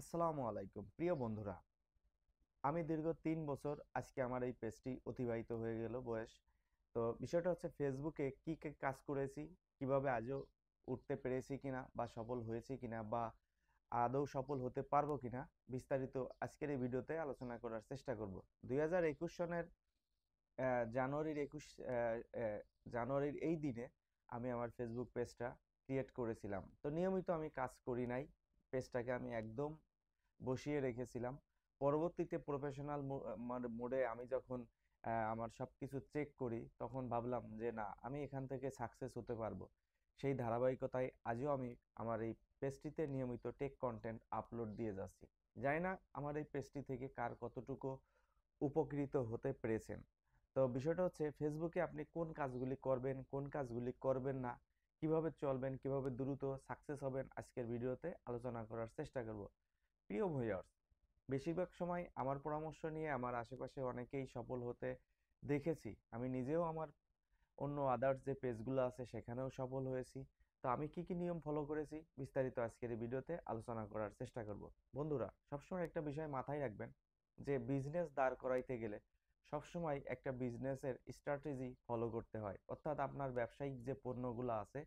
আসসালামু আলাইকুম প্রিয় বন্ধুরা। আমি দীর্ঘ ৩ বছর আজকে আমার এই পেজটি অতিবাহিত হয়ে গেল বয়স। তো বিষয়টা হচ্ছে ফেসবুকে কি কি কাজ করেছি, কিভাবে আজও উঠতে পেরেছি কিনা বা সফল হয়েছি কিনা বা আদৌ সফল হতে পারবো কিনা বিস্তারিত আজকের এই ভিডিওতে আলোচনা করার চেষ্টা করব। 2021 সনের জানুয়ারির 21 জানুয়ারির এই দিনে আমি আমার ফেসবুক পেজটা ক্রিয়েট করেছিলাম। তো নিয়মিত আমি কাজ করি নাই, পেজটাকে আমি একদম বসিয়ে রেখেছিলাম। পরবর্তীতে প্রফেশনাল মোডে আমি যখন আমার সবকিছু চেক করি তখন ভাবলাম যে না, আমি এখান থেকে সাকসেস হতে পারবো। সেই ধারাবাহিকতায় আজও আমি আমার এই পেজটিতে নিয়মিত টেক কন্টেন্ট আপলোড দিয়ে যাচ্ছি। জানি না আমার এই পেজটি থেকে কার কতটুকু উপকৃত হতে পেরেছেন। তো বিষয়টা হচ্ছে ফেসবুকে আপনি কোন কাজগুলি করবেন, কোন কাজগুলি করবেন না, কিভাবে চলবেন, কিভাবে দ্রুত সাকসেস হবেন, আজকের ভিডিওতে আলোচনা করার চেষ্টা করব। প্রিয় ভিউয়ার্স, বেশিরভাগ সময় আমার পরামর্শ নিয়ে আমার আশেপাশে অনেকেই সফল হতে দেখেছি। আমি নিজেও আমার অন্য আদার্স যে পেজগুলো আছে সেখানেও সফল হয়েছি। তো আমি কি কি নিয়ম ফলো করেছি বিস্তারিত আজকের এই ভিডিওতে আলোচনা করার চেষ্টা করব। বন্ধুরা, সবসময় একটা বিষয় মাথায় রাখবেন যে বিজনেস দাঁড় করাইতে গেলে সবসময় একটা বিজনেসের স্ট্র্যাটেজি ফলো করতে হয়। অর্থাৎ আপনার ব্যবসায়িক যে পণ্যগুলো আছে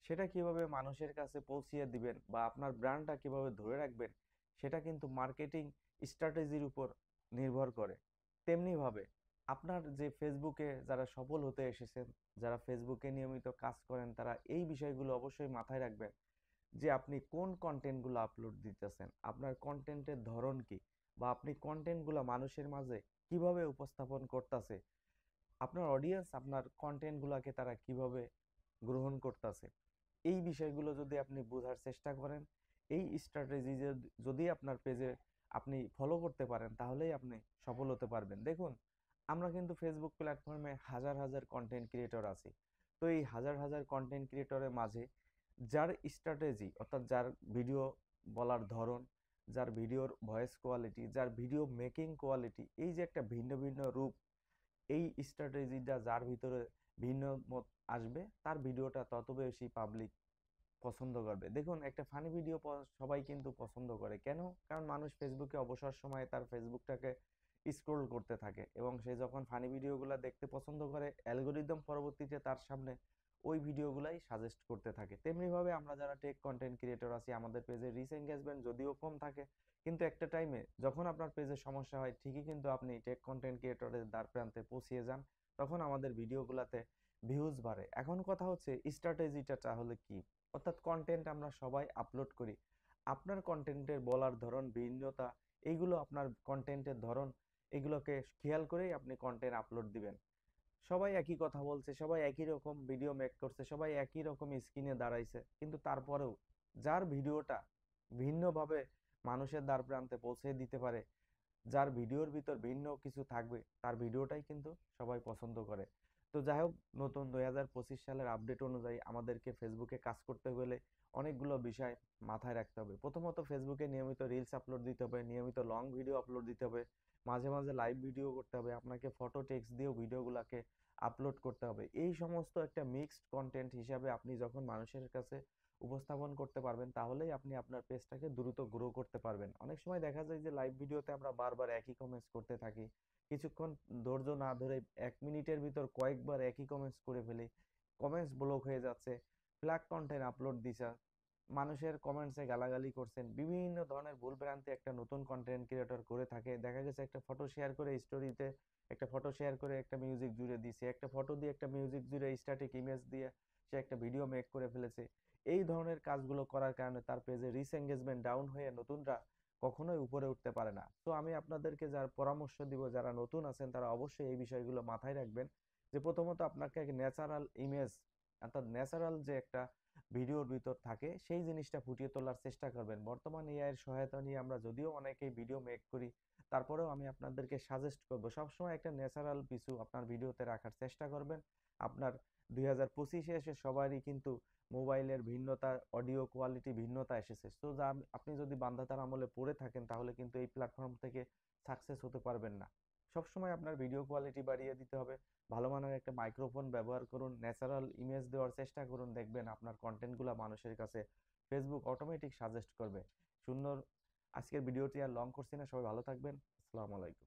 সেটা কিভাবে মানুষের কাছে পৌঁছিয়ে দিবেন বা আপনার ব্র্যান্ডটা কিভাবে ধরে রাখবেন, সেটা কিন্তু মার্কেটিং স্ট্র্যাটেজির উপর নির্ভর করে। তেমনিভাবে আপনার যে ফেসবুকে যারা সফল হতে এসেছেন, যারা ফেসবুকে নিয়মিত কাজ করেন, তারা এই বিষয়গুলো অবশ্যই মাথায় রাখবেন যে আপনি কোন কন্টেন্টগুলো আপলোড দিতেছেন, আপনার কন্টেন্টের ধরন কি, বা আপনি কন্টেন্টগুলো মানুষের মাঝে কিভাবে উপস্থাপন করতেছে, আপনার অডিয়েন্স আপনার কন্টেন্টগুলোকে তারা কিভাবে গ্রহণ করতেছে। এই বিষয়গুলো যদি আপনি বোঝার চেষ্টা করেন, এই স্ট্র্যাটেজি যদি আপনার পেজে আপনি ফলো করতে পারেন, তাহলেই আপনি সফল হতে পারবেন। দেখুন, আমরা কিন্তু ফেসবুক প্ল্যাটফর্মে হাজার হাজার কন্টেন্ট ক্রিয়েটর আছি। তো এই হাজার হাজার কন্টেন্ট ক্রিয়েটরের মাঝে যার স্ট্র্যাটেজি, অর্থাৎ যার ভিডিও বলার ধরন, যার ভিডিওর ভয়েস কোয়ালিটি, যার ভিডিও মেকিং কোয়ালিটি, এই যে একটা ভিন্ন ভিন্ন রূপ, এই স্ট্র্যাটেজিটা যার ভিতরে ভিন্ন মত আসবে, তার ভিডিওটা তত বেশি পাবলিক পছন্দ করবে। দেখুন, একটা ফানি ভিডিও সবাই কিন্তু পছন্দ করে কেন? কারণ মানুষ ফেসবুকে অবসর সময়ে তার ফেসবুকটাকে স্ক্রোল করতে থাকে এবং সে যখন ফানি ভিডিওগুলো দেখতে পছন্দ করে, অ্যালগোরিদম পরবর্তীতে তার সামনে ওই ভিডিওগুলাই সাজেস্ট করতে থাকে। তেমনিভাবে আমরা যারা টেক কন্টেন্ট ক্রিয়েটর আছি, আমাদের পেজে রিচ এঙ্গেজমেন্ট যদিও কম থাকে, কিন্তু একটা টাইমে যখন আপনার পেজে সমস্যা হয়, ঠিকই কিন্তু আপনি টেক কন্টেন্ট ক্রিয়েটরের দ্বার প্রান্তে পৌঁছিয়ে যান। তখন আমাদের ভিডিওগুলোতে ভিউজ বাড়ে। এখন কথা হচ্ছে স্ট্র্যাটেজিটা তাহলে কি? অর্থাৎ কন্টেন্ট আমরা সবাই আপলোড করি। আপনার কন্টেন্টের বলার ধরন, ভিন্নতা, এইগুলো আপনার কন্টেন্টের ধরন, এগুলোকে খেয়াল করেই আপনি কন্টেন্ট আপলোড দিবেন। সবাই একই কথা বলছে, সবাই একই রকম ভিডিও মেক করছে, সবাই একই রকম স্ক্রিনে দাঁড়াইছে, কিন্তু তারপরেও যার ভিডিওটা ভিন্নভাবে মানুষের দ্বার প্রান্তে পৌঁছে দিতে পারে, যার ভিডিওর ভিতর ভিন্ন কিছু থাকবে, তার ভিডিওটাই কিন্তু সবাই পছন্দ করে। তো যাই হোক, নতুন 2025 সালের আপডেট অনুযায়ী আমাদেরকে ফেসবুকে কাজ করতে হলে অনেকগুলো বিষয় মাথায় রাখতে হবে। প্রথমত, ফেসবুকে নিয়মিত রিলস আপলোড দিতে হবে, নিয়মিত লং ভিডিও আপলোড দিতে হবে, মাঝে মাঝে লাইভ ভিডিও করতে হবে, আপনাকে ফটো টেক্সট দিয়েও ভিডিওগুলোকে আপলোড করতে হবে। এই সমস্ত একটা মিক্সড কন্টেন্ট হিসাবে আপনি যখন মানুষের কাছে উপস্থাপন করতে পারবেন, তাহলেই আপনি আপনার পেজটাকে দ্রুত গ্রো করতে পারবেন। অনেক সময় দেখা যায় যে লাইভ ভিডিওতে আমরা বারবার একই কমেন্টস করতে থাকি, কিছুক্ষণ ধৈর্য না ধরে 1 মিনিটের ভিতর কয়েকবার একই কমেন্টস করে ফেলি, কমেন্টস ব্লক হয়ে যাচ্ছে, ফ্ল্যাগ কন্টেন্ট আপলোড দিছা, মানুষের কমেন্টসে গালাগালি করছেন, বিভিন্ন ধরনের ভুলভ্রান্তি একটা নতুন কন্টেন্ট ক্রিয়েটর করে থাকে। দেখা গেছে একটা ফটো শেয়ার করে স্টোরিতে, একটা ফটো শেয়ার করে একটা মিউজিক জুড়ে দিছে, একটা ফটো দিয়ে একটা মিউজিক জুড়ে স্ট্যাটিক ইমেজ দিয়ে সে একটা ভিডিও মেক করে ফেলেছে। এই ধরনের কাজগুলো করার কারণে তার পেজে রিচ এঙ্গেজমেন্ট ডাউন হয়ে নতুনরা কখনোই উপরে উঠতে পারে না। তো আমি আপনাদেরকে যার পরামর্শ দিব, যারা নতুন আছেন তারা অবশ্যই এই বিষয়গুলো মাথায় রাখবেন যে প্রথমত আপনাকে ন্যাচারাল ইমেজ, অর্থাৎ ন্যাচারাল যে একটা ভিডিওর ভিতর থাকে সেই জিনিসটা ফুটিয়ে তোলার চেষ্টা করবেন। বর্তমান এআই এর সহায়তা নিয়ে আমরা যদিও অনেকেই ভিডিও মেক করি, তারপরেও আমি আপনাদেরকে সাজেস্ট করব সবসময় একটা ন্যাচারাল কিছু আপনার ভিডিওতে রাখার চেষ্টা করবেন। আপনার 2025-এ এসে সবারই কিন্তু মোবাইলের ভিন্নতা, অডিও কোয়ালিটি ভিন্নতা এসেছে। তো যা আপনি যদি বান্ধাতার আমলে পড়ে থাকেন, তাহলে কিন্তু এই প্ল্যাটফর্ম থেকে সাকসেস হতে পারবেন না। সবসময় আপনার ভিডিও কোয়ালিটি বাড়িয়ে দিতে হবে, ভালো মানের একটা মাইক্রোফোন ব্যবহার করুন, ন্যাচারাল ইমেজ দেওয়ার চেষ্টা করুন, দেখবেন আপনার কন্টেন্টগুলো মানুষের কাছে ফেসবুক অটোমেটিক সাজেস্ট করবে। সুন্দর আজকের ভিডিওটি আর লং করছি না, সবাই ভালো থাকবেন। আসসালামু আলাইকুম।